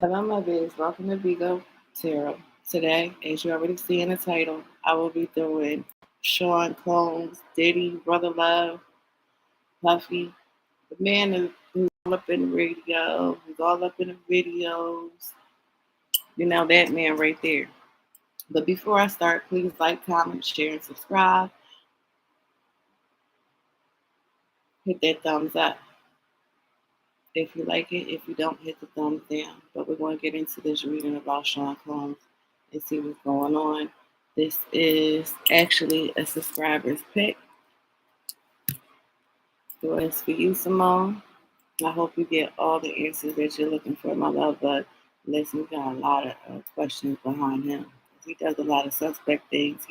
Hello, my biz. Welcome to Vigo Tarot. Today, as you already see in the title, I will be doing Sean Combs, Diddy, Brother Love, Puffy, the man who's all up in the radio, who's all up in the videos. You know, that man right there. But before I start, please like, comment, share, and subscribe. Hit that thumbs up if you like it. If you don't, hit the thumbs down. But we're going to get into this reading about Sean Combs and see what's going on. This is actually a subscriber's pick. So it's for you, Simone. I hope you get all the answers that you're looking for, my love. But listen, we got a lot of questions behind him. He does a lot of suspect things.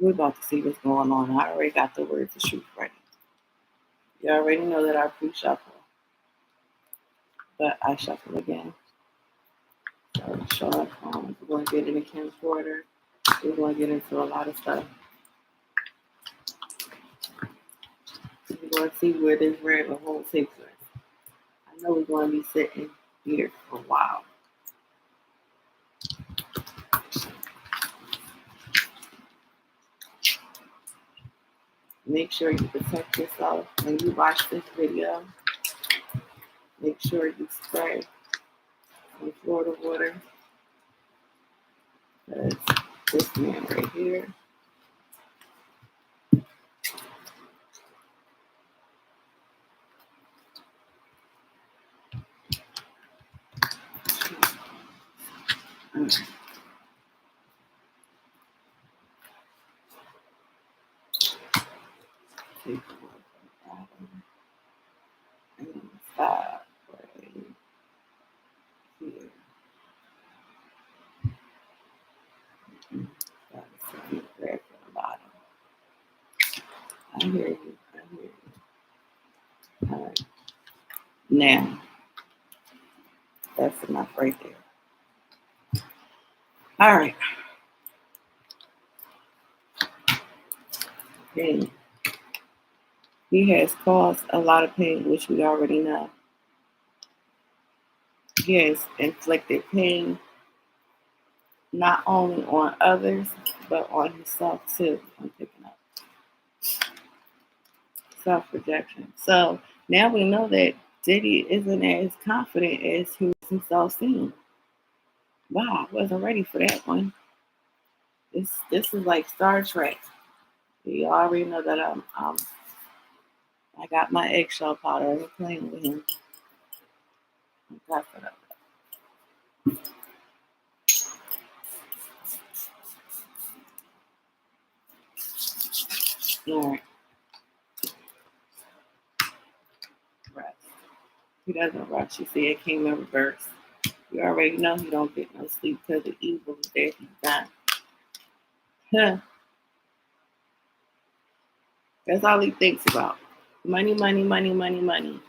We're about to see what's going on. I already got the words of truth ready. You already know that I pre-shuffle, but I shuffle again. So Sean Combs, we're going to get into Kim Porter. We're going to get into a lot of stuff. We're going to see where this rabbit hole takes us. I know we're going to be sitting here for a while. Make sure you protect yourself when you watch this video. Make sure you spray some Florida water. Because this man right here, take a look at him and stop right here. Got to grab from the bottom. I hear you. I hear you. All right. Now, that's enough right there. All right. Pain. He has caused a lot of pain, which we already know. He has inflicted pain not only on others, but on himself too. I'm picking up self-projection. So now we know that Diddy isn't as confident as he makes himself seem. Wow, I wasn't ready for that one. This is like Star Trek. You already know that I got my eggshell powder. I'm playing with him. That's what I All right. Rest. He doesn't rush. You see, it came in reverse. You already know he don't get no sleep because the evil that he's done. Huh. That's all he thinks about. Money, money, money, money, money.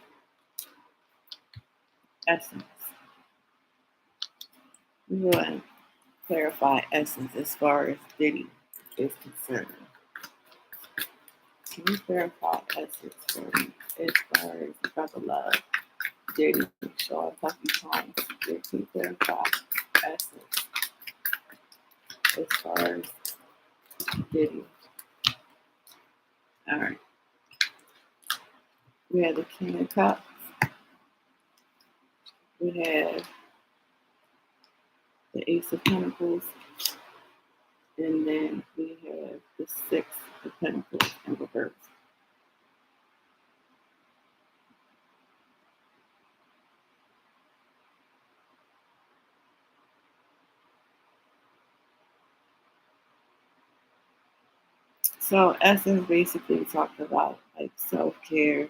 Essence. We're going to clarify essence as far as Diddy is concerned. Can you clarify essence for me as far as Brother Love, Diddy, Shaw, Puffy Combs? Can you clarify essence as far as Diddy? All right. We have the King of Cups. We have the Ace of Pentacles. And then we have the Six of Pentacles in reverse. So Essence basically talked about like self-care,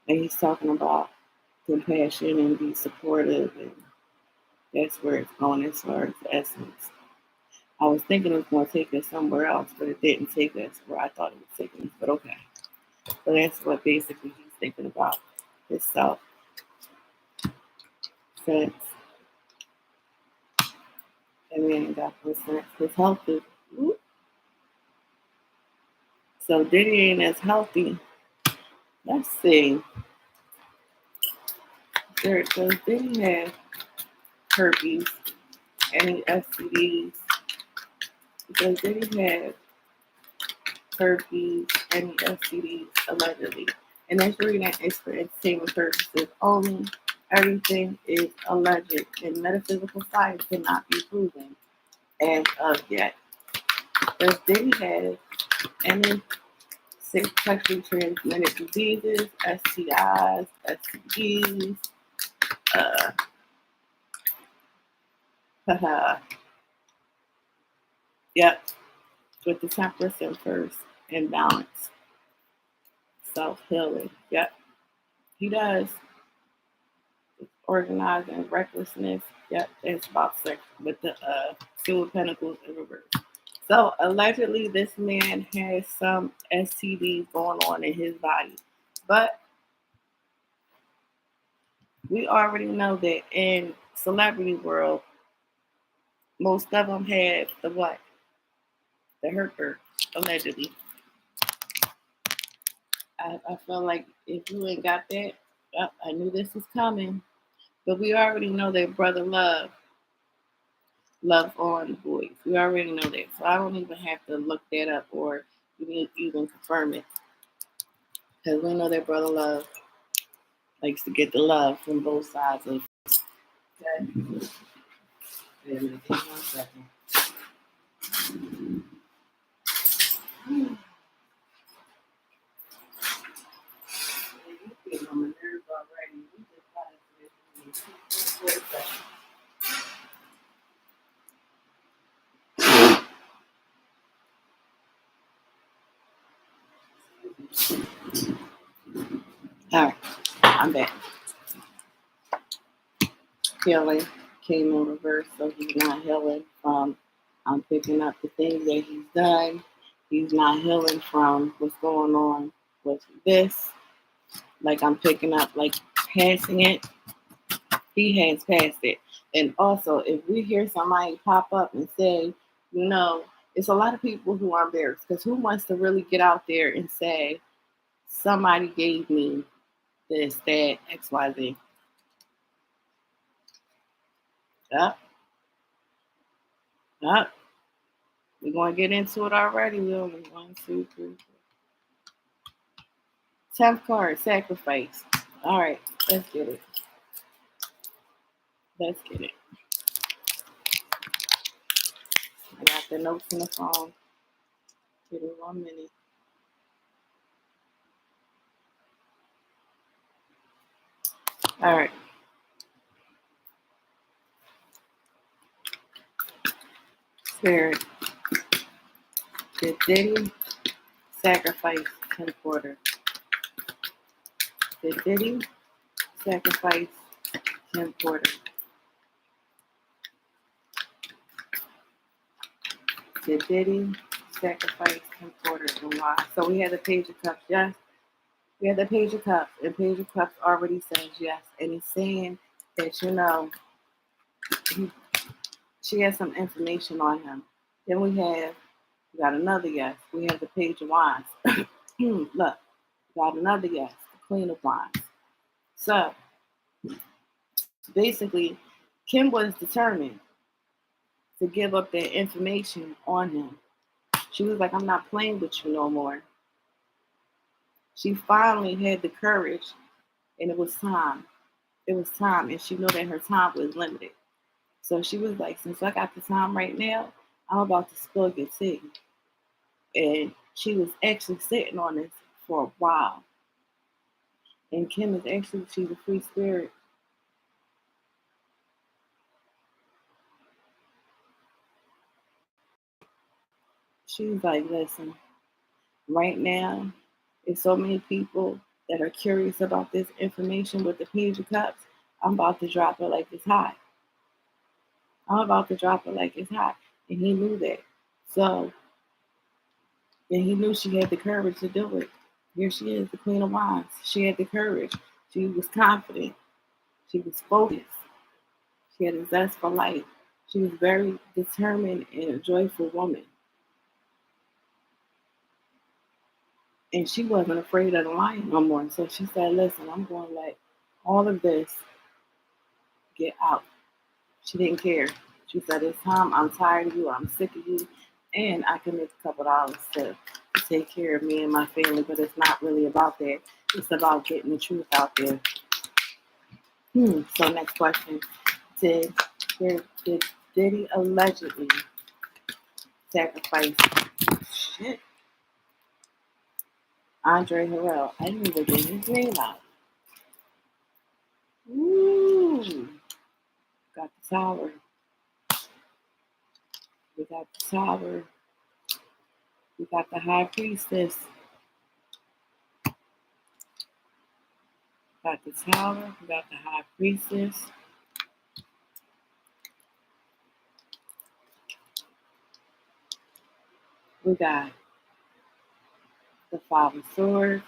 and he's talking about compassion and be supportive, and that's where it's going as far as Essence. I was thinking it was going to take us somewhere else, but it didn't take us where I thought it was taking us, but okay. So that's what basically he's thinking about, his self sense. And then got the sense his healthy. So Diddy ain't as healthy. Let's see. Spirit, does Diddy have herpes? Any STDs? Does Diddy have herpes? Any STDs? Allegedly. And that's reading that is for entertainment purposes only. Everything is alleged, and metaphysical science cannot be proven as of yet. Does Diddy have any sexually transmitted diseases, STIs, STDs? Haha. Yep, with the temperance and first and balance, self healing. Yep, he does. Organizing recklessness. Yep, it's about sex with the Two of Pentacles in reverse. So allegedly, this man has some STDs going on in his body, but we already know that in celebrity world, most of them have the what? The herper, allegedly. I feel like if you ain't got that, yep, I knew this was coming. But we already know that brother love on the boys. We already know that. So I don't even have to look that up or even confirm it. Because we know that brother love likes to get the love from both sides of. Okay. Wait a minute, give me 1 second. You on my nerves already. We just got into this. All right, I'm back. Healing came in reverse, so he's not healing from. I'm picking up the things that he's done. He's not healing from what's going on with this. Like I'm picking up, like passing it. He has passed it. And also, if we hear somebody pop up and say, you know, it's a lot of people who are embarrassed because who wants to really get out there and say, somebody gave me this, that, XYZ. Up, up. We're going to get into it already. We only 1, 2, 3, 4. 10th card, sacrifice. All right, let's get it. Let's get it. I got the notes in the phone. Give me 1 minute. All right. Spirit. Did Diddy sacrifice 10th quarter? Did Diddy sacrifice 10th quarter? Did Diddy sacrifice 10th quarter and why? So we had the Page of Cups, yes. We had the Page of Cups, and Page of Cups already says yes. And he's saying that, you know, she has some information on him. Then we got another yes. We have the Page of Wands. Look, we got another yes, the Queen of Wands. So basically, Kim was determined to give up that information on him. She was like, I'm not playing with you no more. She finally had the courage, and it was time. It was time, and she knew that her time was limited. So she was like, since I got the time right now, I'm about to spill your tea. And she was actually sitting on this for a while. And Kim is actually, she's a free spirit. She's like, listen, right now, there's so many people that are curious about this information with the Page of Cups. I'm about to drop it like it's hot. I'm about to drop it like it's hot. And he knew that. So, and he knew she had the courage to do it. Here she is, the Queen of Wands. She had the courage. She was confident. She was focused. She had a zest for life. She was very determined and a joyful woman. And she wasn't afraid of the lion no more. So she said, listen, I'm going to let all of this get out. She didn't care. She said, it's time. I'm tired of you. I'm sick of you. And I can make a couple dollars to take care of me and my family. But it's not really about that. It's about getting the truth out there. So next question. Did, did Diddy allegedly sacrifice Andre Harrell? I didn't even get his name out. Ooh. Got the tower. We got the tower. We got the high priestess. Got the tower. We got the high priestess. We got the Five of Swords.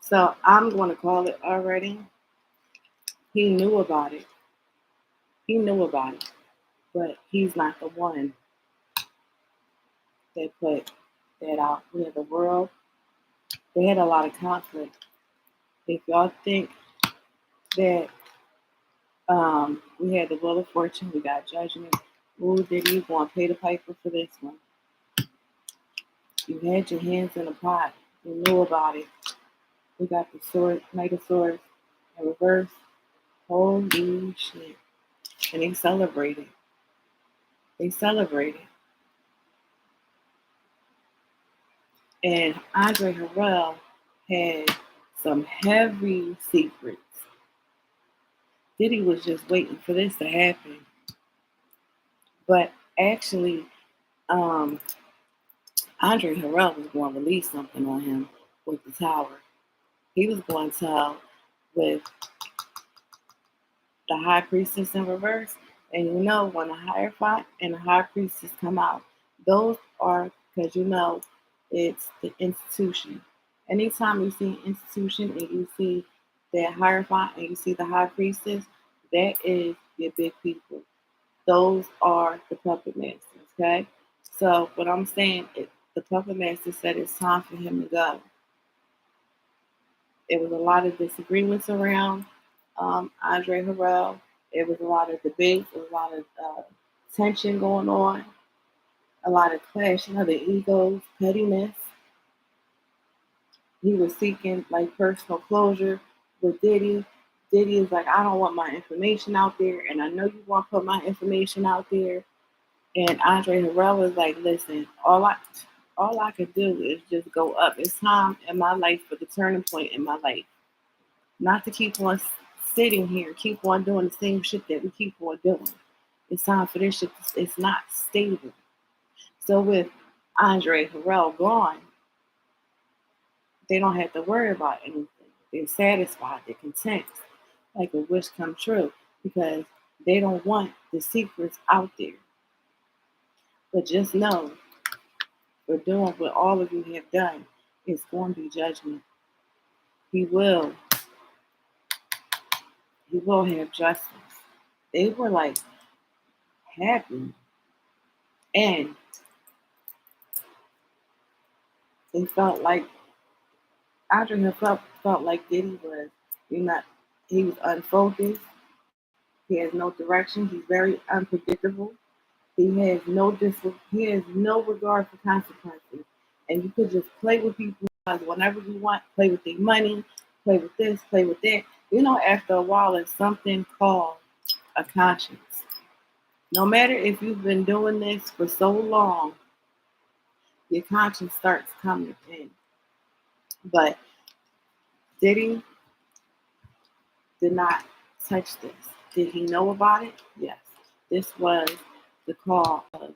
So I'm going to call it already. He knew about it. He knew about it. But he's not the one that put that out. We had the world. They had a lot of conflict. If y'all think that we had the Wheel of Fortune, we got Judgment. Ooh, did you want to pay the piper for this one? You had your hands in the pot. You knew about it. We got the sword, Knight of Swords in reverse. Holy shit. And they celebrated. They celebrated. And Andre Harrell had some heavy secrets. Diddy was just waiting for this to happen. But actually, Andre Harrell was going to release something on him with the tower. He was going to tell with the High Priestess in reverse. And you know, when the Hierophant and the High Priestess come out, those are, because you know, it's the institution. Anytime you see an institution and you see that Hierophant and you see the High Priestess, that is your big people. Those are the puppet masters, okay? So what I'm saying is the puppet master said it's time for him to go. It was a lot of disagreements around Andre Harrell. It was a lot of debates, a lot of tension going on, a lot of clashing of the egos, pettiness. He was seeking like personal closure with Diddy. Diddy is like, I don't want my information out there, and I know you want to put my information out there. And Andre Harrell was like, listen, all I could do is just go up. It's time in my life for the turning point in my life. Not to keep on sitting here, keep on doing the same shit that we keep on doing. It's time for this shit. It's not stable. So with Andre Harrell gone, they don't have to worry about anything. They're satisfied. They're content. Like a wish come true. Because they don't want the secrets out there. But just know, for doing what all of you have done, it's going to be judgment. He will have justice. They were like happy. And they felt like Andre felt like Diddy was, he was unfocused. He has no direction. He's very unpredictable. He has he has no regard for consequences. And you could just play with people whenever you want, play with their money, play with this, play with that. You know, after a while, it's something called a conscience. No matter if you've been doing this for so long, your conscience starts coming in. But Diddy did not touch this. Did he know about it? Yes. This was the call of the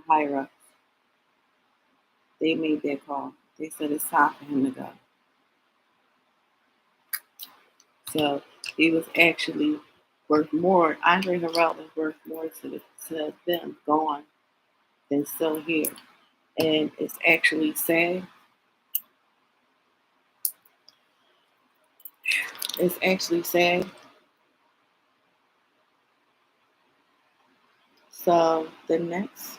higher ups. They made their call. They said it's time for him to go. So he was actually worth more. Andre Harrell was worth more to them gone than still here. And it's actually sad. It's actually sad. So the next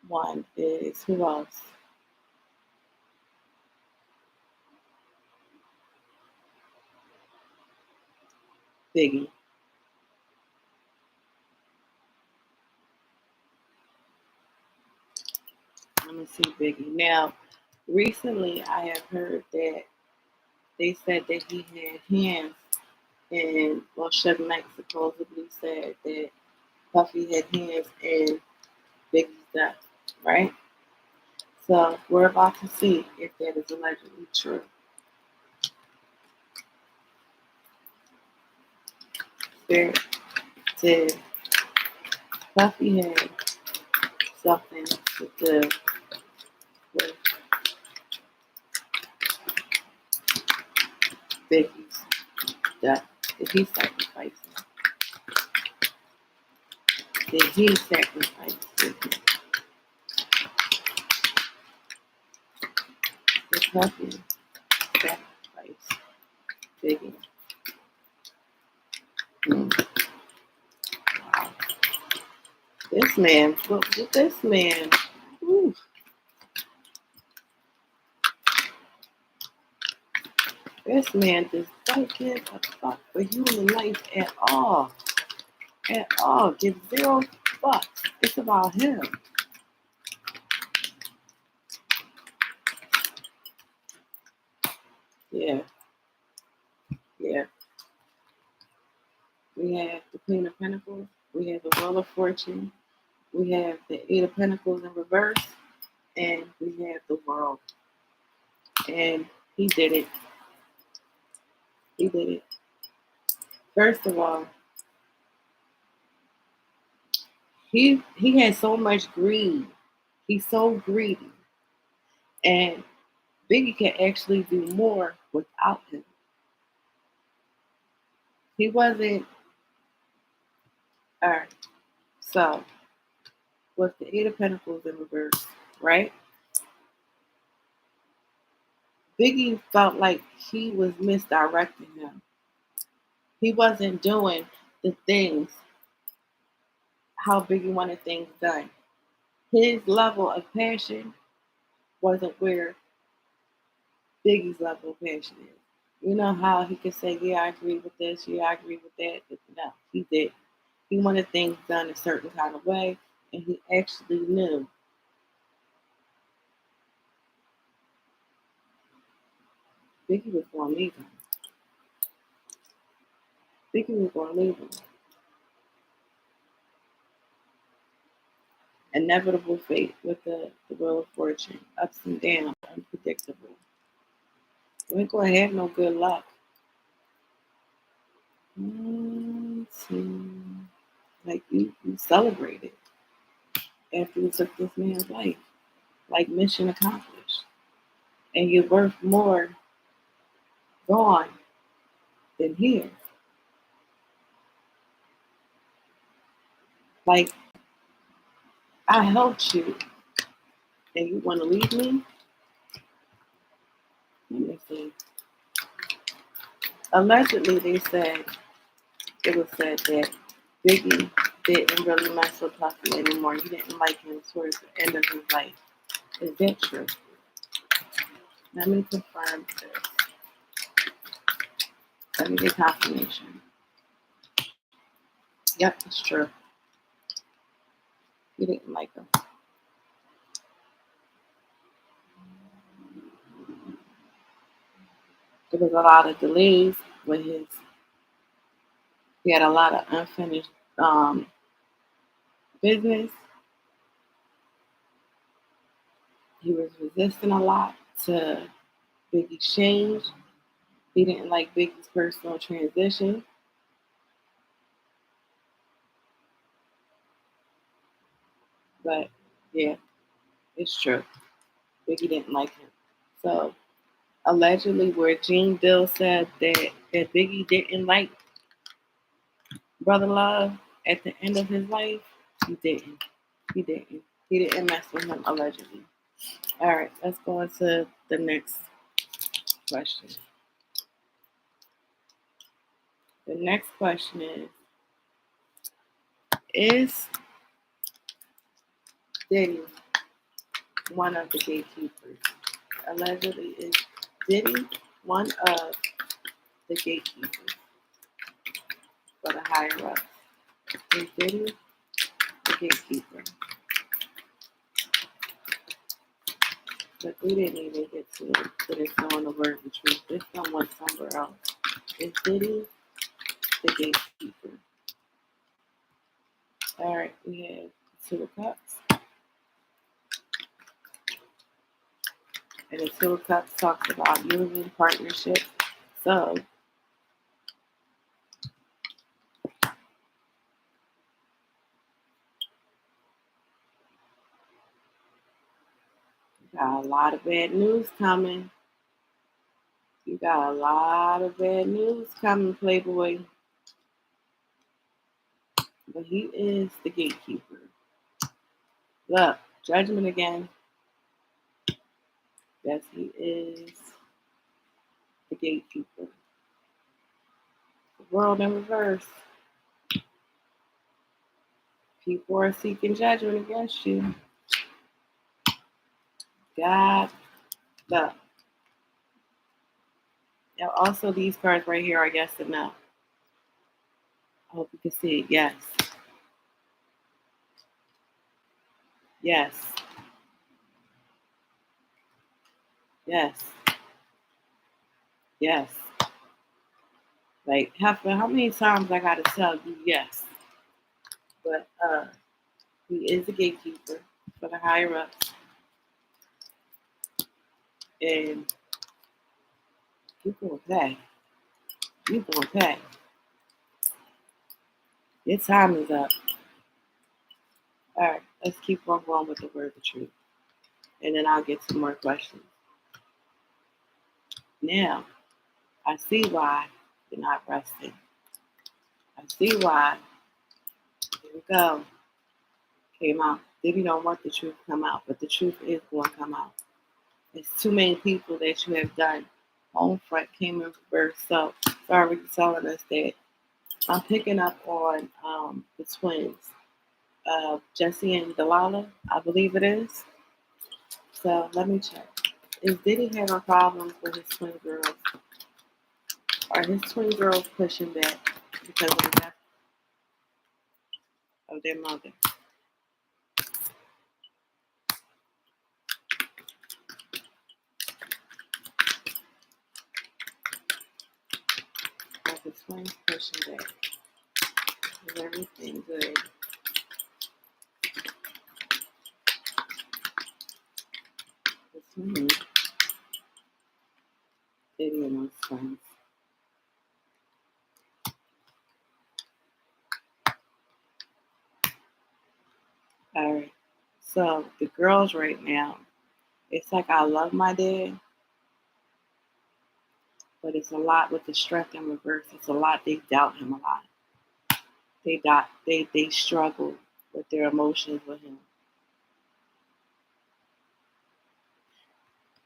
one is who else? Biggie. Let me see Biggie. Now, recently I have heard that they said that he had hands, and well, Suge Knight supposedly said that Puffy had hands in Biggie's death, right? So we're about to see if that is allegedly true. Spirit said Puffy had something to do with Biggie's death. Did he sacrifice him? Did he sacrifice Biggie? Did Puffy sacrifice Biggie? Hmm. Wow. This man, look at this man. Ooh, this man just don't give a fuck for human life at all. At all. Give zero fucks. It's about him. Yeah, yeah. We have the Queen of Pentacles. We have the Wheel of Fortune. We have the Eight of Pentacles in reverse. And we have the World. And he did it. He did it. First of all, he has so much greed. He's so greedy. And Biggie can actually do more without him. He wasn't. All right. So, with the Eight of Pentacles in reverse, right? Biggie felt like he was misdirecting him. He wasn't doing the things how Biggie wanted things done. His level of passion wasn't where Biggie's level of passion is. You know how he could say, yeah, I agree with this, yeah, I agree with that. But no, he didn't. He wanted things done a certain kind of way, and he actually knew Biggie was going to leave him. Biggie was going to leave him. Inevitable fate with the Wheel of Fortune. Ups and downs, unpredictable. We ain't going to have no good luck. 1, 2. Like you celebrated after you took this man's life. Like mission accomplished. And you're worth more gone than here. Like I helped you and you want to leave me? Let me see. Allegedly they said it was said that Biggie didn't really mess with Puffy anymore. He didn't like him towards the end of his life. Is that true? Let me confirm this. Let me get confirmation. Yep, it's true. He didn't like him. There was a lot of delays with his. He had a lot of unfinished business. He was resisting a lot to Biggie's change. He didn't like Biggie's personal transition. But yeah, it's true. Biggie didn't like him. So allegedly, where Gene Dill said that Biggie didn't like Brother Love at the end of his life, he didn't. He didn't. He didn't mess with him allegedly. All right, let's go on to the next question. The next question is Diddy one of the gatekeepers? Allegedly, is Diddy one of the gatekeepers? for the higher ups. Is Diddy the gatekeeper? But we didn't even get to finish knowing the word of truth. This one went somewhere else. Is Diddy the gatekeeper? All right, we have Two of Cups. And the Two of Cups talks about union, partnership. So, you got a lot of bad news coming. You got a lot of bad news coming, Playboy. But he is the gatekeeper. Look, judgment again. Yes, he is the gatekeeper. The world in reverse. People are seeking judgment against you. God, look. Now, also, these cards right here are yes and no. I hope you can see it. Yes. Yes. Yes. Yes. Like, how many times I gotta tell you yes? But he is a gatekeeper for the higher ups, and you gonna pay. You gonna pay. Your time is up. All right, let's keep on going with the word of truth, and then I'll get some more questions. Now, I see why you're not resting. I see why. Here we go. Came out. Maybe you don't want the truth to come out, but the truth is going to come out. It's too many people that you have done. Home front came in reverse. So, sorry for telling us that. I'm picking up on the twins, Jesse and Delilah, I believe it is. So, let me check. Is Diddy having problems with his twin girls? Are his twin girls pushing back because of the death of their mother? Are the twins pushing back? Is everything good? Between Diddy and those twins. All right. So the girls right now, it's like I love my dad, but it's a lot with the strength in reverse. It's a lot. They doubt him a lot. They struggle with their emotions with him.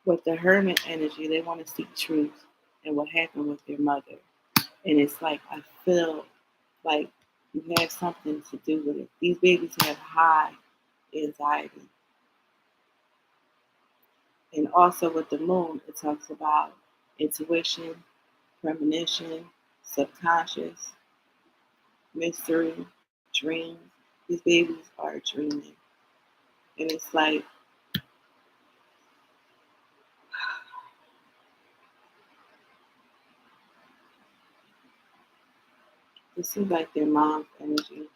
With the hermit energy, they want to seek truth and what happened with their mother. And it's like I feel like you have something to do with it. These babies have high anxiety. And also with the moon, it talks about intuition, premonition, subconscious, mystery, dreams. These babies are dreaming. And it's like, this is like their mom's energy.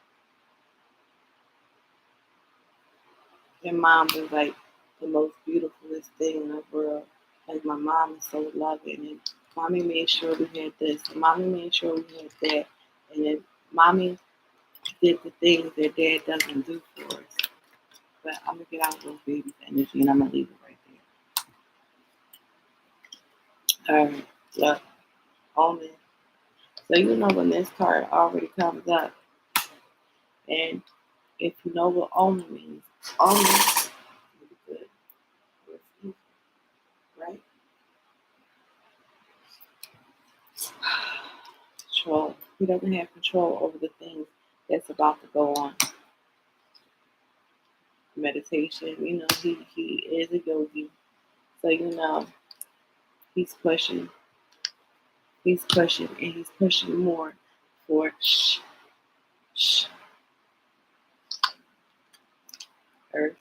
Their mom was like the most beautifulest thing in the world. Like my mom is so loving, and mommy made sure we had this, and mommy made sure we had that, and then mommy did the things that dad doesn't do for us. But I'm gonna get out of those babies' energy, and I'm gonna leave it right there. All right, look, omen. So you know when this card already comes up, and if you know what omen means, omen is good, or it's evil, right? Control. He doesn't have control over the things that's about to go on. Meditation, you know, he is a yogi. So, you know, he's pushing, and he's pushing more for sh, earth.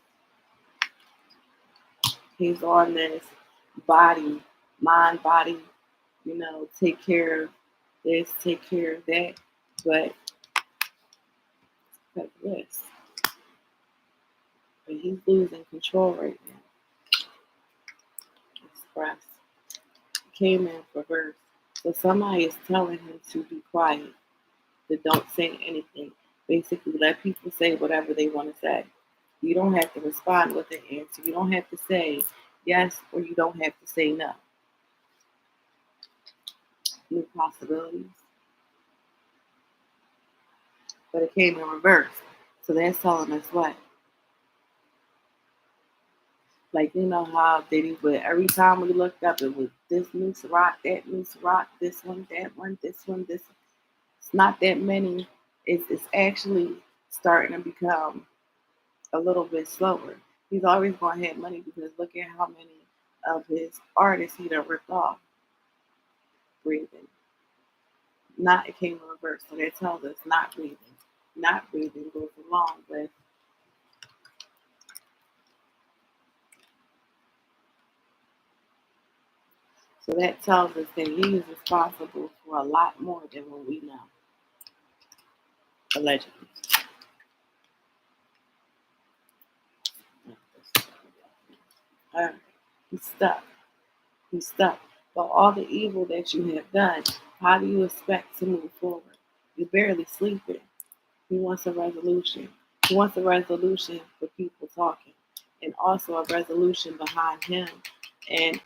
He's on this body, mind, body, take care of this, take care of that. But because of this. But he's losing control right now. Express. Came in for verse. So somebody is telling him to be quiet, to don't say anything. Basically, let people say whatever they want to say. You don't have to respond with an answer. You don't have to say yes or you don't have to say no. New possibilities. But it came in reverse. So that's telling us what? Like, you know how Diddy would, every time we looked up, it was this new rock, that new rock, this one, that one, this one, this one. It's not that many. It's actually starting to become a little bit slower. He's always going to have money because look at how many of his artists he done ripped off. Breathing. Not it came in reverse. So that tells us not breathing. Not breathing goes along with so that tells us that he is responsible for a lot more than what we know. Allegedly. Alright. He's stuck. He's stuck. But all the evil that you have done, how do you expect to move forward? You're barely sleeping. He wants a resolution. He wants a resolution for people talking. And also a resolution behind him. And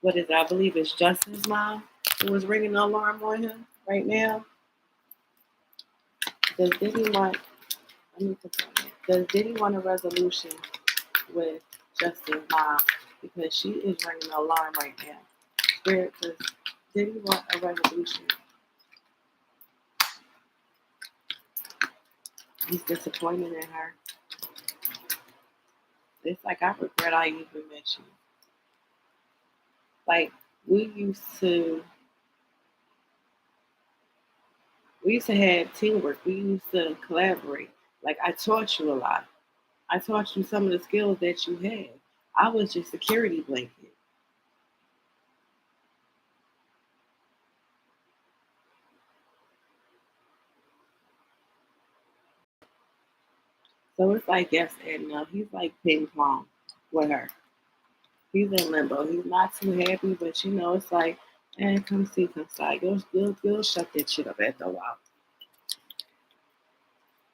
what is it? I believe it's Justin's mom who was ringing the alarm on him right now. Does Diddy want Does Diddy want a resolution with Justin's mom? Because she is ringing the alarm right now. Spirit, does Diddy want a resolution? He's disappointed in her. It's like I regret I even met you. Like we used to have teamwork. We used to collaborate. Like I taught you a lot. I taught you some of the skills that you had. I was just security blanket. So it's like yes and no. He's like ping pong with her. He's in limbo. He's not too happy, but it's like, come see, come side. You'll shut that shit up after a while.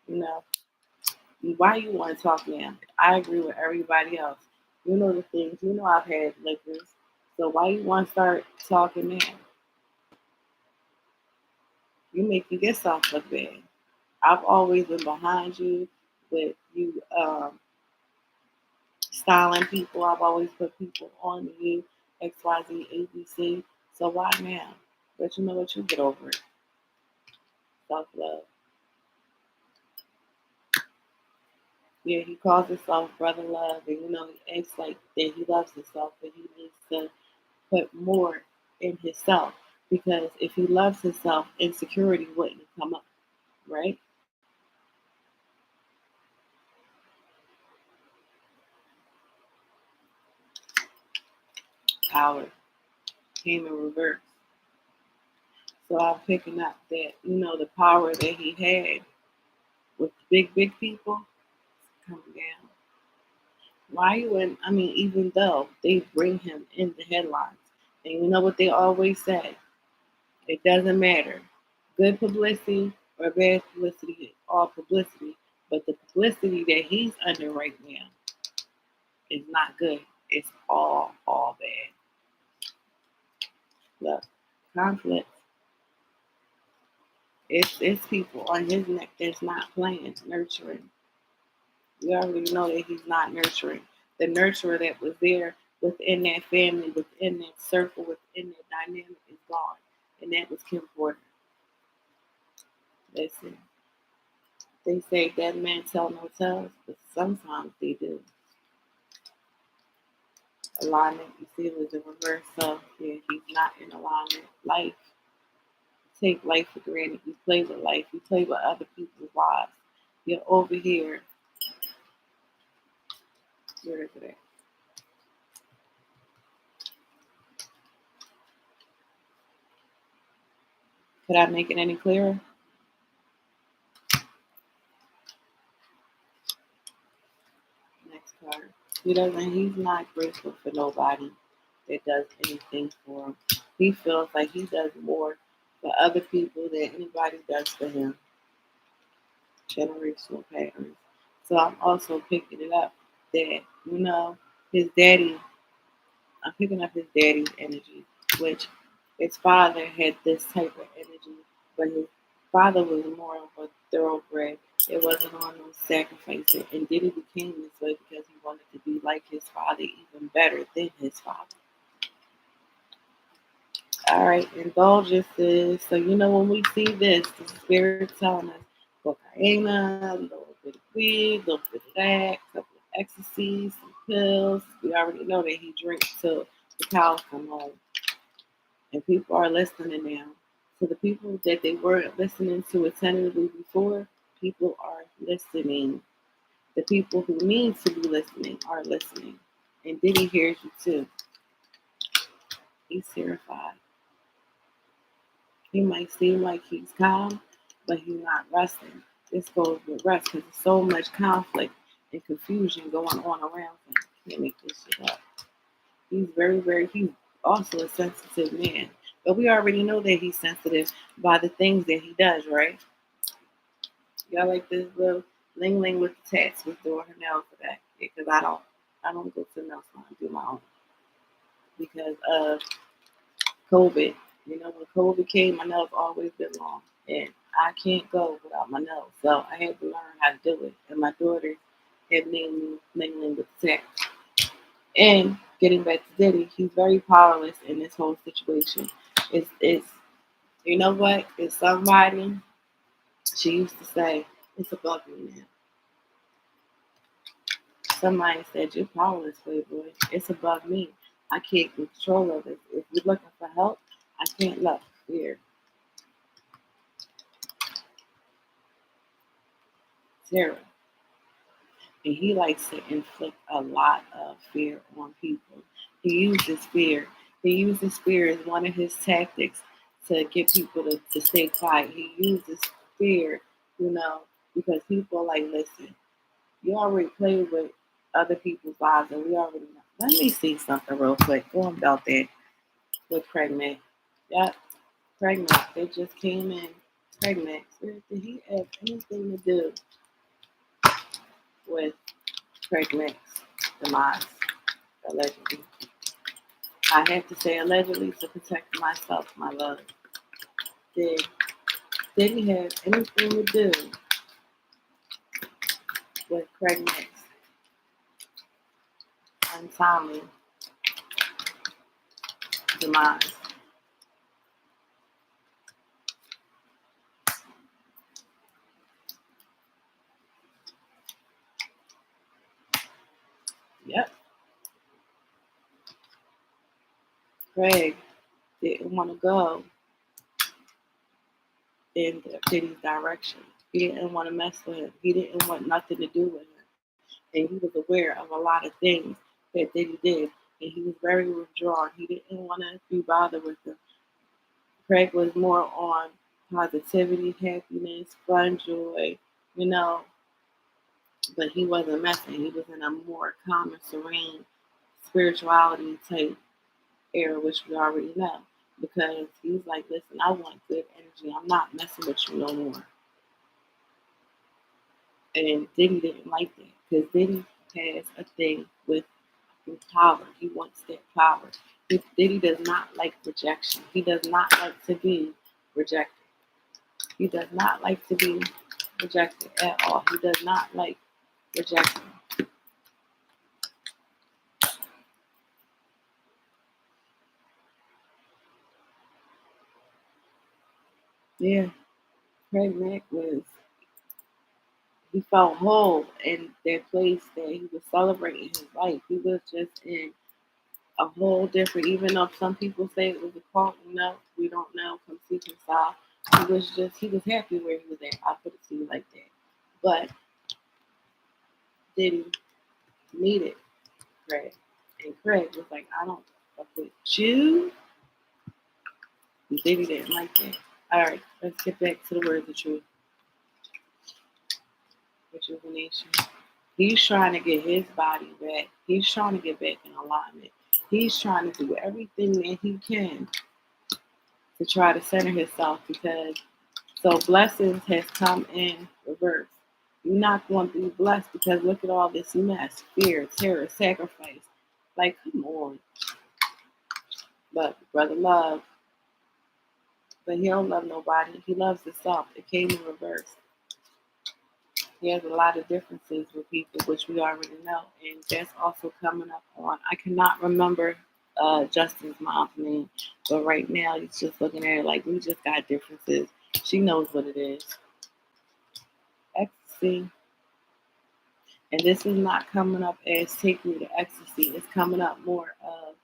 You know. Why you want to talk now? I agree with everybody else. You know the things. You know I've had liquors. So why you want to start talking now? You making yourself look bad. I've always been behind you with you styling people. I've always put people on you, XYZ, ABC. So why now? But you know what? You get over it. Self love. Yeah, he calls himself brother love, and he acts like that he loves himself, but he needs to put more in himself because if he loves himself, insecurity wouldn't come up, right? Power came in reverse. So I'm picking up that the power that he had with big people coming down. Why you and I mean, even though they bring him in the headlines, and you know what they always say, it doesn't matter. Good publicity or bad publicity, all publicity. But the publicity that he's under right now is not good. It's all bad. Look, conflict. It's people on his neck that's not playing, nurturing. We already know that he's not nurturing. The nurturer that was there within that family, within that circle, within that dynamic is gone. And that was Kim Porter. Listen, they say that men tell no tales, but sometimes they do. Alignment, you see, was in reverse. So yeah, he's not in alignment. Life take life for granted. You play with life. You play with other people's lives. You're over here. Where is it at? Could I make it any clearer? Next card. He's not grateful for nobody that does anything for him. He feels like he does more for other people than anybody does for him. Generational patterns. So I'm also picking it up that, his daddy, I'm picking up his daddy's energy, which his father had this type of energy, but his father was more of a thoroughbred. It wasn't on no sacrificing. And Diddy became this way because he wanted to be like his father, even better than his father. All right, indulgences. So when we see this, the spirit telling us cocaine, a little bit of weed, a little bit of that, a couple of ecstasy, some pills. We already know that he drinks till the cows come home. And people are listening now. So the people that they weren't listening to attentively before, people are listening. The people who need to be listening are listening. And Diddy hears you too. He's terrified. He might seem like he's calm, but he's not resting. This goes with rest because there's so much conflict and confusion going on around him. Can't make this shit up. He's he's also a sensitive man. But we already know that he's sensitive by the things that he does, right? Y'all like this little Ling Ling with the tats was doing her nails for that. Because I don't go to the nail salon, do my own. Because of COVID. When COVID came, my nails always been long. And I can't go without my nails. So I had to learn how to do it. And my daughter had named me Ling Ling with the tats. And getting back to Diddy, he's very powerless in this whole situation. It's you know what? It's somebody, she used to say, it's above me now. Somebody said, you're powerless, Playboy. It's above me. I can't control of it. If you're looking for help, I can't look. Fear. Terror. And he likes to inflict a lot of fear on people. He uses fear. He uses fear as one of his tactics to get people to stay quiet. He uses fear, you know, because people are like, listen, you already played with other people's lives and we already know. Let me see something real quick. Go about that with pregnant. Yep, pregnant. They just came in pregnant. Did he have anything to do with pregnant's demise? Allegedly. I have to say allegedly to protect myself, my love. Did he have anything to do with pregnant's untimely demise? Yep. Craig didn't want to go in Diddy's direction. He didn't want to mess with him. He didn't want nothing to do with him. And he was aware of a lot of things that Diddy did. And he was very withdrawn. He didn't want to be bothered with him. Craig was more on positivity, happiness, fun, joy, you know, but he wasn't messing. He was in a more calm and serene spirituality type era, which we already know. Because he's like, listen, I want good energy. I'm not messing with you no more. And Diddy didn't like that because Diddy has a thing with power. He wants that power. Diddy does not like rejection. He does not like to be rejected. He does not like to be rejected at all. He does not like rejection. Yeah, Craig Mack he felt whole in that place that he was celebrating his life. He was just in a whole different, even though some people say it was a cult, we don't know, come see, come saw. He was happy where he was at. I put it to you like that. But Diddy needed Craig. And Craig was like, I don't fuck with you. And Diddy didn't like that. All right, let's get back to the words of truth. Rejuvenation. He's trying to get his body back. He's trying to get back in alignment. He's trying to do everything that he can to try to center himself because so blessings has come in reverse. You're not going to be blessed because look at all this mess, fear, terror, sacrifice. Like, come on. But brother love, but he don't love nobody. He loves himself. It came in reverse. He has a lot of differences with people, which we already know, and that's also coming up on. I cannot remember Justin's mom's name, but right now he's just looking at it like we just got differences. She knows what it is. Ecstasy, and this is not coming up as take me to ecstasy. It's coming up more of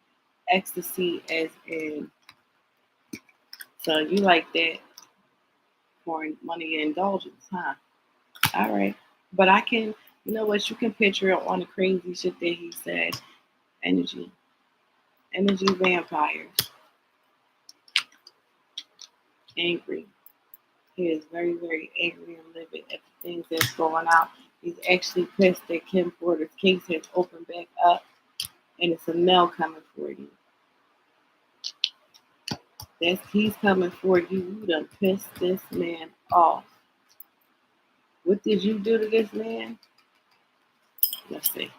ecstasy as in. So you like that for money and indulgence, huh? All right, but I can. You know what? You can picture it on the crazy shit that he said. Energy vampires, angry. He is very, very angry and livid at the things that's going out. He's actually pissed that Kim Porter's case has opened back up and it's a mail coming for you. He's coming for you. You done pissed this man off. What did you do to this man? Let's see.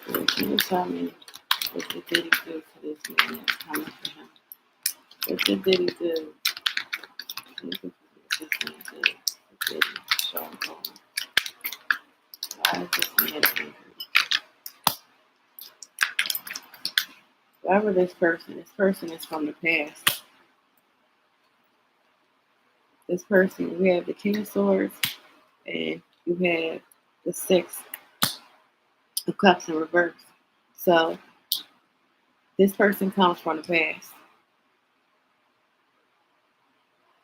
Can you tell me what did Diddy do to this man that's coming for him? What did Diddy do? What this man did? Diddy show him going. Why is this man angry? Whoever this person is from the past. This person, you have the King of Swords and you have the Six of Cups in reverse. So this person comes from the past.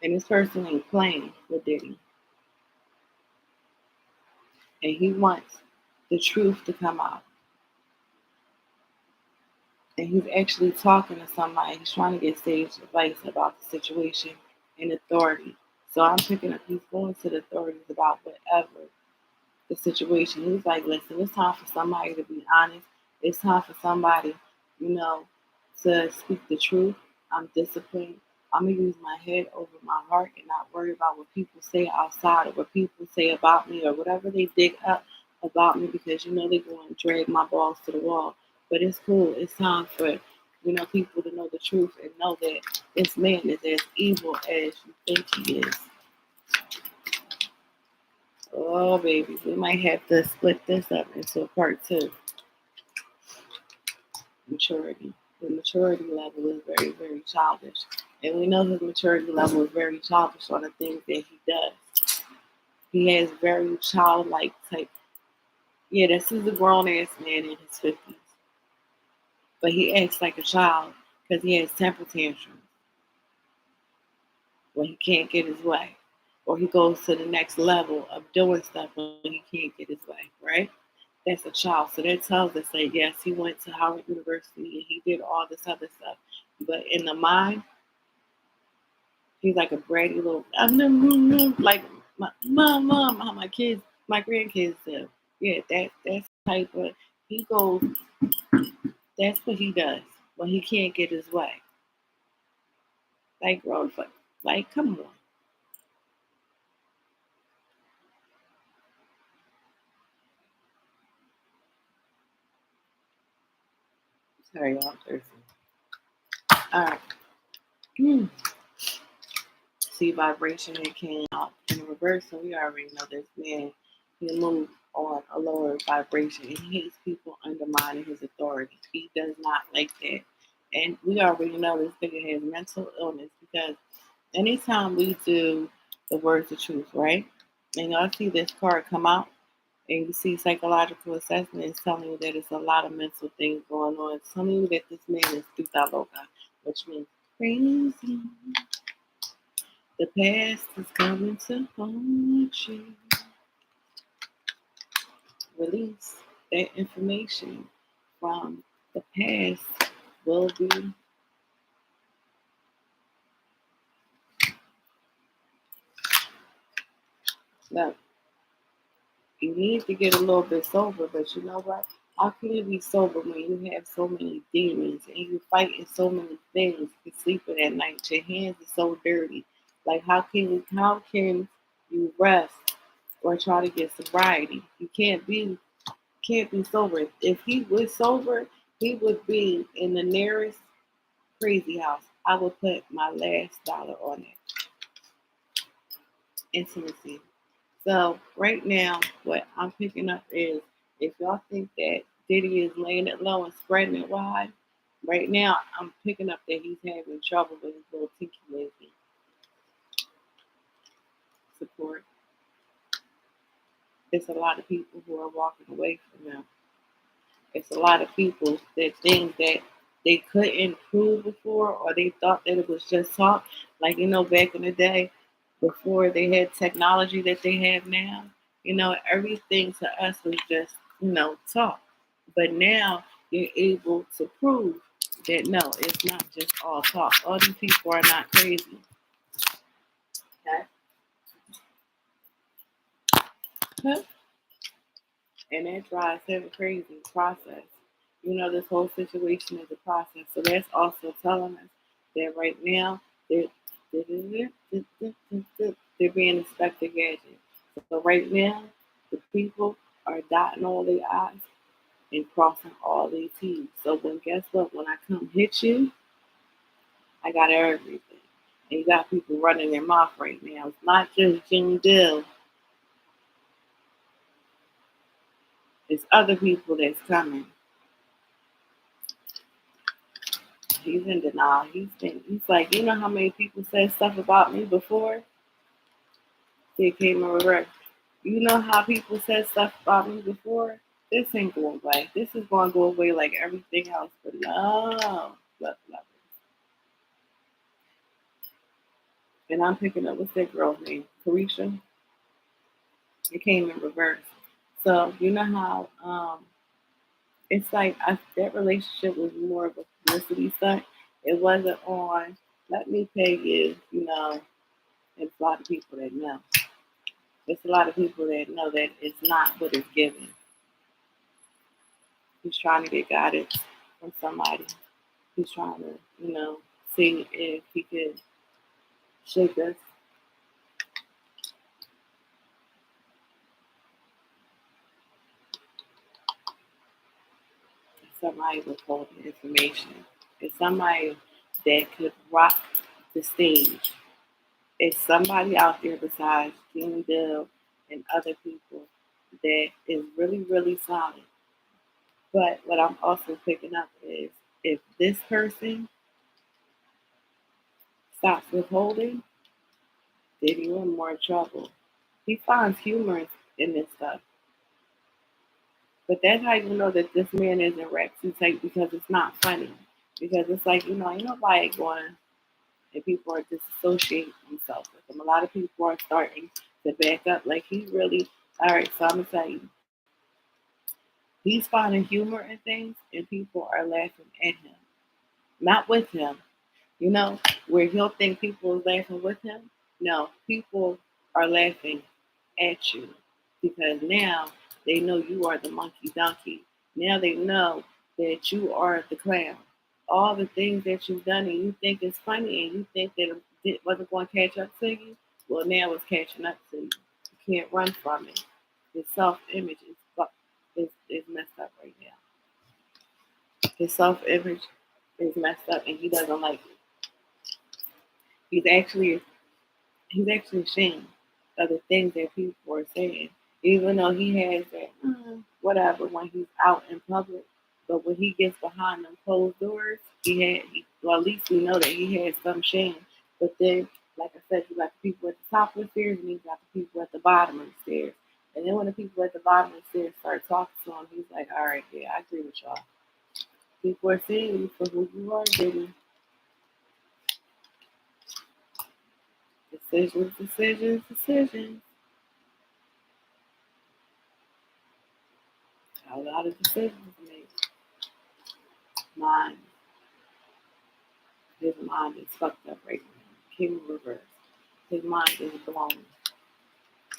And this person ain't playing with Diddy. And he wants the truth to come out. And he's actually talking to somebody. He's trying to get sage advice about the situation and authority. So I'm picking up, he's going to the authorities about whatever the situation. He's like, listen, it's time for somebody to be honest. It's time for somebody, to speak the truth. I'm disciplined. I'm going to use my head over my heart and not worry about what people say outside or what people say about me or whatever they dig up about me because, they're going to drag my balls to the wall. But it's cool. It's time for, people to know the truth and know that this man is as evil as you think he is. Oh, baby, we might have to split this up into a part two. Maturity. The maturity level is very, very childish. And we know his maturity level is very childish on the things that he does. He has very childlike type. Yeah, this is a grown-ass man in his 50s. But he acts like a child because he has temper tantrums when he can't get his way. Or he goes to the next level of doing stuff when he can't get his way, right? That's a child. So that tells us that, yes, he went to Howard University and he did all this other stuff. But in the mind, he's like a bratty little, like my mom, how my kids, my grandkids do. Yeah, that's the type of, he goes, that's what he does when he can't get his way. Like, grown fuck, like, come on. Sorry, y'all, I'm thirsty. All right. See, vibration it came out in reverse, so we already know this man he moves on a lower vibration and he hates people undermining his authority. He does not like that. And we already know this nigga has mental illness because anytime we do the words of truth, right? And y'all see this card come out and you see psychological assessment is telling you that it's a lot of mental things going on. It's telling you that this man is puta loca, which means Crazy. The past is coming to haunt you. Release that information from the past will be. Look, you need to get a little bit sober, but you know what? How can you be sober when you have so many demons and you fighting so many things? You're sleeping at night, your hands are so dirty. Like how can you rest or try to get sobriety? You can't be sober. If he was sober, he would be in the nearest crazy house. I would put my last dollar on it. Intimacy. So right now, what I'm picking up is if y'all think that Diddy is laying it low and spreading it wide, right now I'm picking up that he's having trouble with his little tinky winky support. There's a lot of people who are walking away from him. It's a lot of people that think that they couldn't prove before or they thought that it was just talk. Like, back in the day, before they had technology that they have now, everything to us was just, talk. But now you're able to prove that no, it's not just all talk. All these people are not crazy. Okay? And that drives him crazy process. This whole situation is a process. So that's also telling us that right now they're being inspected gadget. So right now the people are dotting all their I's and crossing all their T's. So guess what? When I come hit you, I got everything. And you got people running their mouth right now. It's not just Jimmy Dill. It's other people that's coming. He's in denial. He's like, how many people said stuff about me before? It came in reverse. You know how people said stuff about me before? This ain't going away. This is going to go away like everything else. But no. Love. And I'm picking up, what's that girl's name? Carisha? It came in reverse. So, you know how it's like that relationship was more of a publicity stunt. It wasn't on, let me pay you, it's a lot of people that know. There's a lot of people that know that it's not what it's given. He's trying to get guidance from somebody. He's trying to, see if he could shake us. Somebody with holding information. It's somebody that could rock the stage. It's somebody out there besides Jimmy Dill and other people that is really, really solid. But what I'm also picking up is if this person stops withholding, then you're in more trouble. He finds humor in this stuff. But that's how you know that this man isn't Rexy type because it's not funny. Because it's like, ain't nobody going and people are disassociating themselves with him. A lot of people are starting to back up. Like he really, all right, so I'm gonna tell you, he's finding humor in things and people are laughing at him. Not with him. Where he'll think people are laughing with him. No, people are laughing at you because now they know you are the monkey donkey. Now they know that you are the clown. All the things that you've done and you think is funny and you think that it wasn't going to catch up to you, well, now it's catching up to you. You can't run from it. His self-image is messed up right now. His self-image is messed up and he doesn't like it. He's actually he's actually ashamed of the things that people are saying, even though he has that whatever when he's out in public. But when he gets behind them closed doors, well, at least we know that he has some shame. But then, like I said, you got the people at the top of the stairs, and you got the people at the bottom of the stairs. And then when the people at the bottom of the stairs start talking to him, he's like, "All right, yeah, I agree with y'all. People are seeing you for who you are, Diddy. Decisions, decisions, decisions. A lot of decisions made. Mine, his mind is fucked up right now. King reverse. His mind is blown.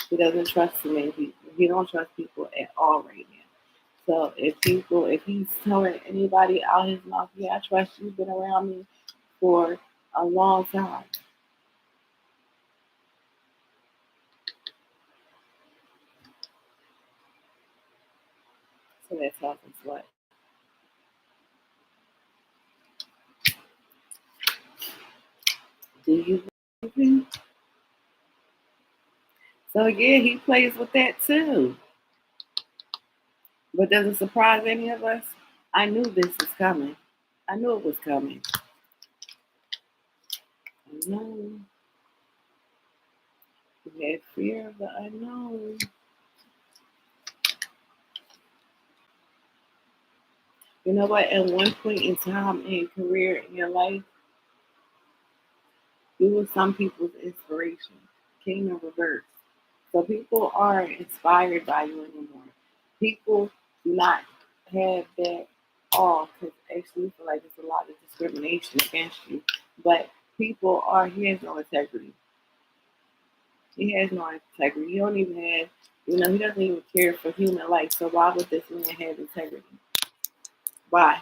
He doesn't trust too many people. He don't trust people at all right now. So if he's telling anybody out his mouth, yeah, I trust you, been around me for a long time. So that tells us what? Do you believe him? So yeah, he plays with that too. But does it surprise any of us? I knew this was coming. I knew it was coming. I know. We had fear of the unknown. You know what? At one point in time in your career in your life, you were some people's inspiration. King of reverse. So people aren't inspired by you anymore. People do not have that awe because actually we feel like there's a lot of discrimination against you. But people are, he has no integrity. He has no integrity. He don't even have, he doesn't even care for human life. So why would this man have integrity? Why?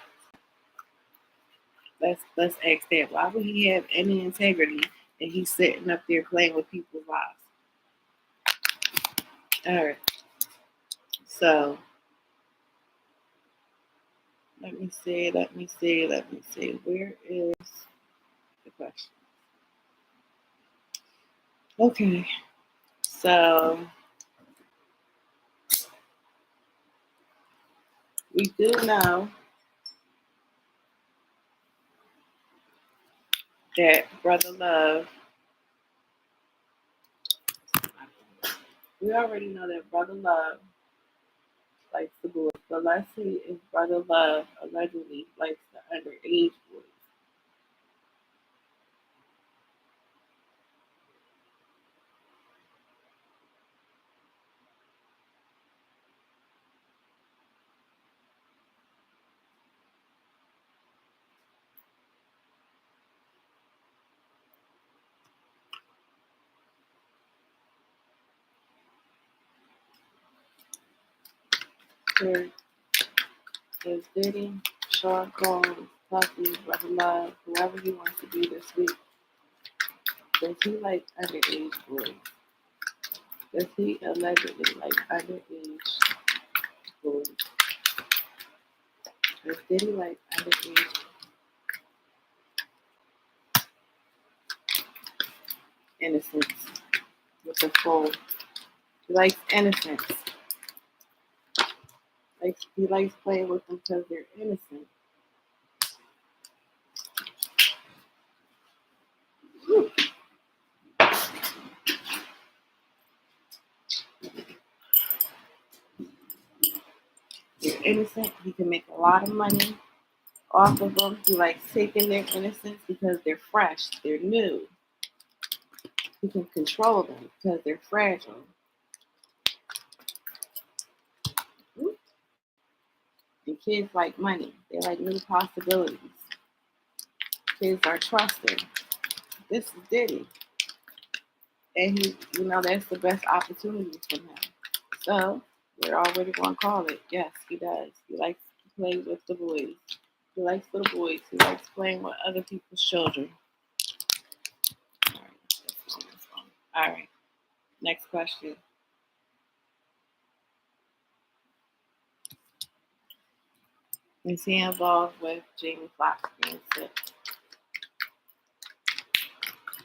Let's ask that. Why would he have any integrity and he's sitting up there playing with people's lives? All right. So let me see. Where is the question? Okay. So we do know that Brother Love, we already know that Brother Love likes the boys. So let's see if Brother Love allegedly likes the underage boys. Here is Diddy, Sean Combs, Puffy, Brother Love, whoever he wants to be this week. Does he like underage boys? Does he allegedly like underage boys? Does Diddy like underage innocence with the full? He likes innocence. Like he likes playing with them because they're innocent. They're innocent. He can make a lot of money off of them. He likes taking their innocence because they're fresh, they're new. He can control them because they're fragile. And kids like money. They like new possibilities. Kids are trusting. This is Diddy. And that's the best opportunity for him. So we're already going to call it. Yes, he does. He likes to play with the boys. He likes little boys. He likes playing with other people's children. All right, that's fine. All right, next question. Is he involved with Jamie Foxx being sick?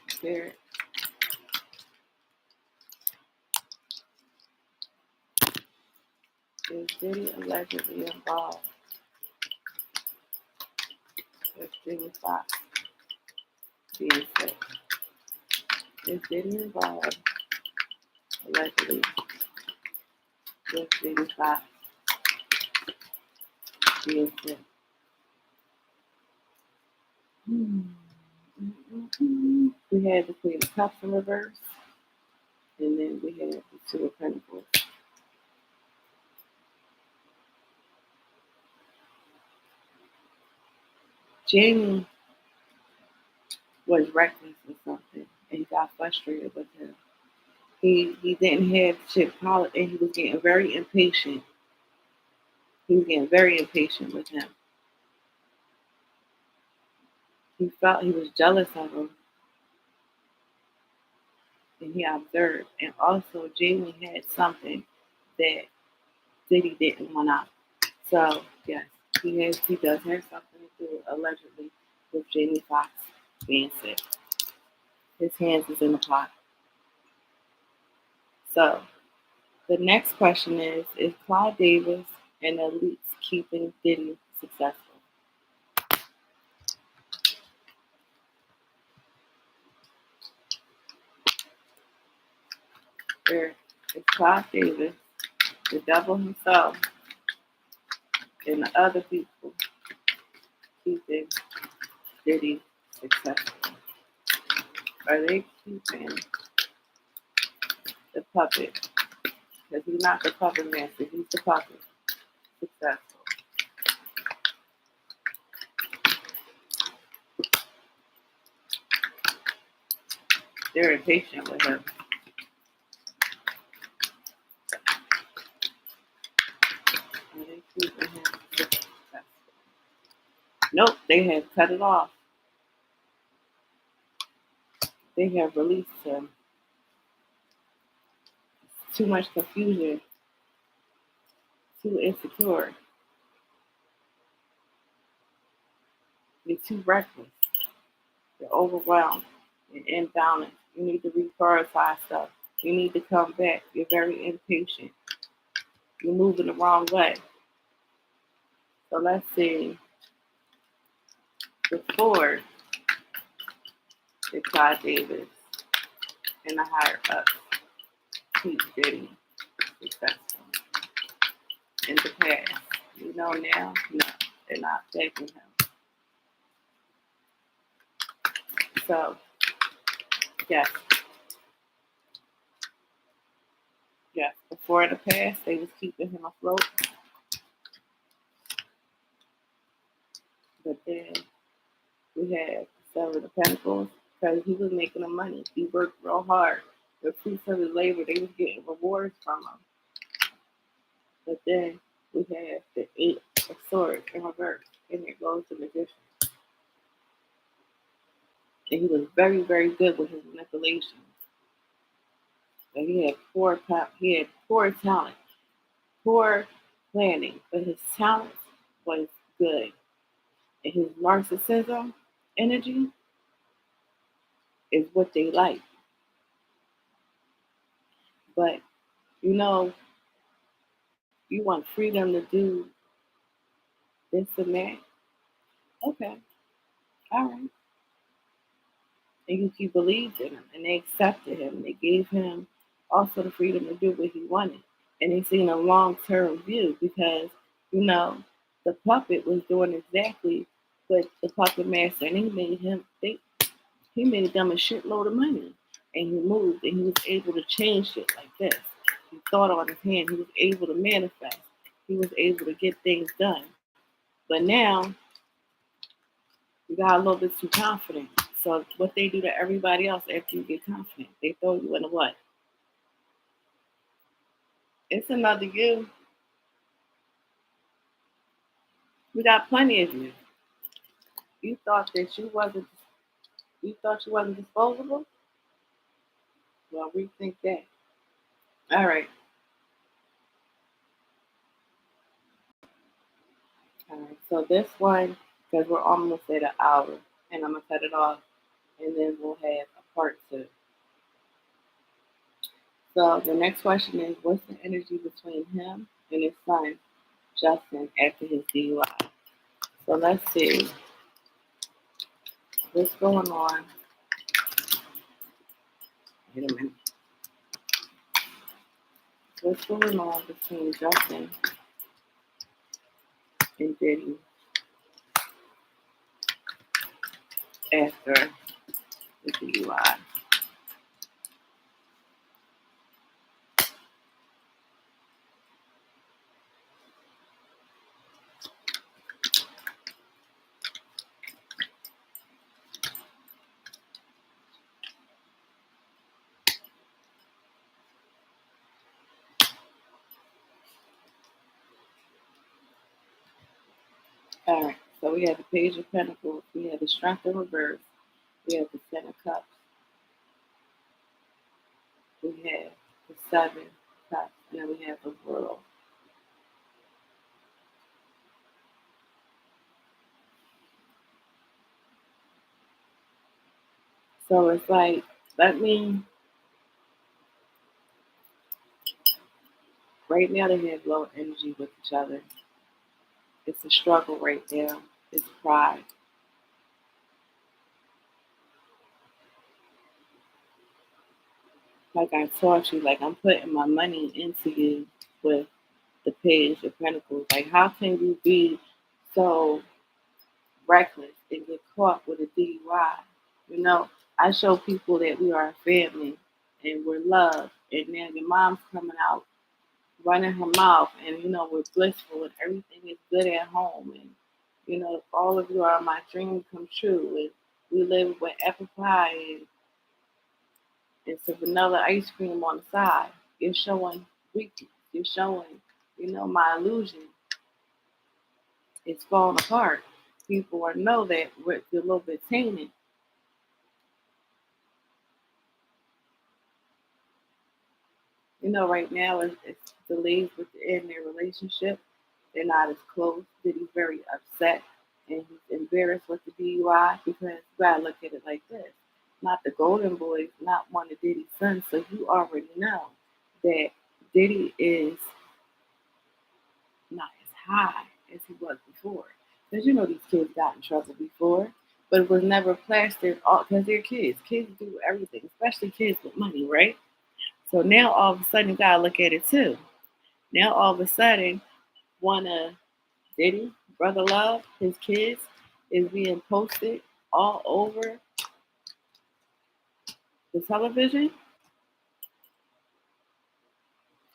Spirit. Is Diddy allegedly involved with Jamie Foxx being sick? Is Diddy involved allegedly with Jamie Foxx being sick? We had the Queen of Cups in reverse, and then we had the Two of Pentacles. Jamie was reckless or something, and he got frustrated with him. He didn't have shit polish, and he was getting very impatient. He was getting very impatient with him. He felt he was jealous of him, and he observed. And also, Jamie had something that Diddy didn't want out. So yes, he does have something to do allegedly with Jamie Foxx being sick. His hands is in the pot. So the next question is Clive Davis and the elites keeping Diddy successful? There is Clive Davis, the devil himself, and the other people keeping Diddy successful. Are they keeping the puppet? Because he's not the puppet master, he's the puppet successful. They're impatient with him. Are they keeping him successful? Nope, they have cut it off. They have released him. Too much confusion, too insecure, you're too reckless, you're overwhelmed, you're imbalanced. You need to reprioritize stuff. You need to come back. You're very impatient. You're moving the wrong way. So let's see. Before the Clive Davis and the higher ups keep Diddy successful. In the past, you know now, no, they're not taking him. So, yes, before the past, they was keeping him afloat. But then we had Seven of Pentacles because he was making the money. He worked real hard. The fruits of his labor, they was getting rewards from him. But then we have the Eight of Swords in reverse, and here goes the Magician. And he was very, very good with his manipulation. But he had poor talent, poor planning, but his talent was good. And his narcissism energy is what they like. But you know, you want freedom to do this and that. Okay, all right. And he believed in him, and they accepted him. They gave him also the freedom to do what he wanted, and they seen a long-term view because you know the puppet was doing exactly what the puppet master, and he made them a shitload of money, and he moved, and he was able to change shit like this. He thought on his hand. He was able to manifest. He was able to get things done. But now you got a little bit too confident. So what they do to everybody else after you get confident, they throw you in a what? It's another you. We got plenty of you. You thought that you wasn't disposable? Well, rethink that. All right. All right. So this one, because we're almost at an hour, and I'm gonna cut it off, and then we'll have a part two. So the next question is, what's the energy between him and his son, Justin, after his DUI? So let's see what's going on. Wait a minute. What's going on between Justin and Diddy after the DUI. All right, so we have the Page of Pentacles, we have the Strength in reverse, we have the Ten of Cups, we have the Seven of Cups, and then we have the World. So it's like, right now they have low energy with each other. It's a struggle right now. It's pride. Like I taught you, like I'm putting my money into you with the Page of Pentacles. Like, how can you be so reckless and get caught with a DUI? You know, I show people that we are a family and we're loved. And now your mom's coming out running her mouth, and we're blissful and everything is good at home. And all of you are my dream come true. And we live with apple pie and some vanilla ice cream on the side. You're showing weakness. You're showing, my illusion is falling apart. People will know that we're a little bit tainted. Right now it's delays within their relationship. They're not as close. Diddy's very upset and he's embarrassed with the DUI because you gotta look at it like this. Not the Golden Boys, not one of Diddy's sons. So you already know that Diddy is not as high as he was before. Because these kids got in trouble before, but it was never plastered because they're kids. Kids do everything, especially kids with money, right? So now all of a sudden you gotta look at it too. Now all of a sudden, one of Diddy, Brother Love, his kids is being posted all over the television.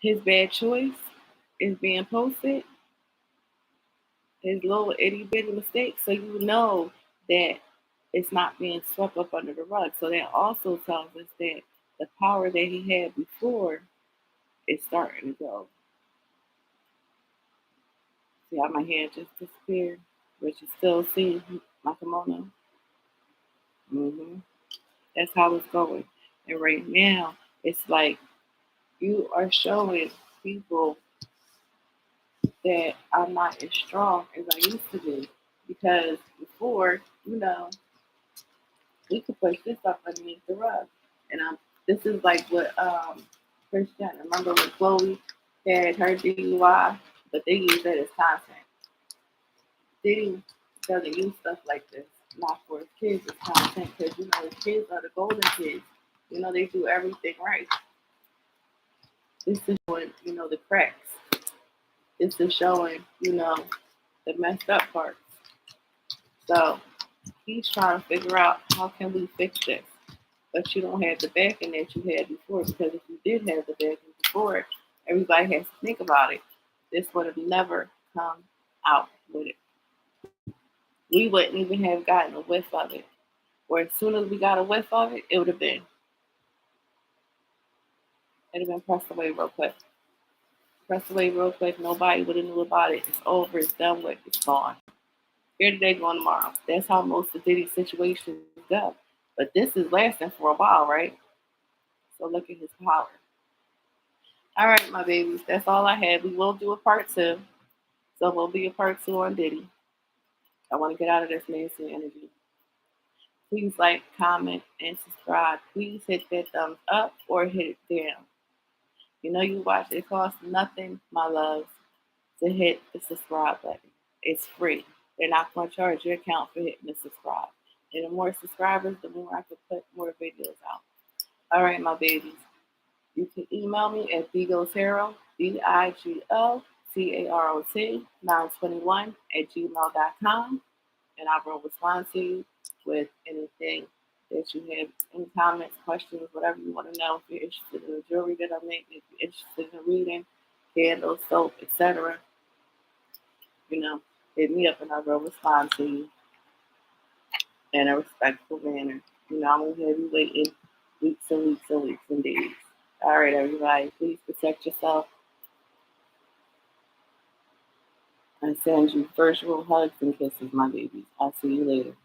His bad choice is being posted. His little itty bitty mistakes. So you know that it's not being swept up under the rug. So that also tells us that the power that he had before is starting to go. See how my hand just disappeared? But you still see my kimono? That's how it's going. And right now, it's like you are showing people that I'm not as strong as I used to be. Because before, we could push this up underneath the rug. And this is like what Chris Jenner, remember when Chloe had her DUI, but they use that as content. Diddy doesn't use stuff like this, not for his kids as content, because his kids are the golden kids. They do everything right. This is showing, the cracks. This is showing, the messed up parts. So he's trying to figure out how can we fix this. But you don't have the backing that you had before, because if you did have the backing before, everybody has to think about it. This would have never come out with it. We wouldn't even have gotten a whiff of it. Or as soon as we got a whiff of it, it would have been pressed away real quick. Pressed away real quick. Nobody would have knew about it. It's over. It's done with. It's gone. Here today, gone tomorrow. That's how most of Diddy's situations go. But this is lasting for a while, right? So look at his power. All right, my babies. That's all I had. We will do a part 2. So we'll be a part 2 on Diddy. I want to get out of this nasty energy. Please like, comment, and subscribe. Please hit that thumbs up or hit it down. You watch. It costs nothing, my loves, to hit the subscribe button. It's free. They're not going to charge your account for hitting the subscribe. And the more subscribers, the more I can put more videos out. All right, my babies. You can email me at bigotaro, BIGOCAROT 921 @gmail.com, and I will respond to you with anything that you have. Any comments, questions, whatever you want to know. If you're interested in the jewelry that I make, if you're interested in reading, candles, soap, etc., hit me up and I will respond to you in a respectful manner. I won't have you waiting weeks and weeks and weeks and days. All right, everybody, please protect yourself. I send you virtual hugs and kisses, my babies. I'll see you later.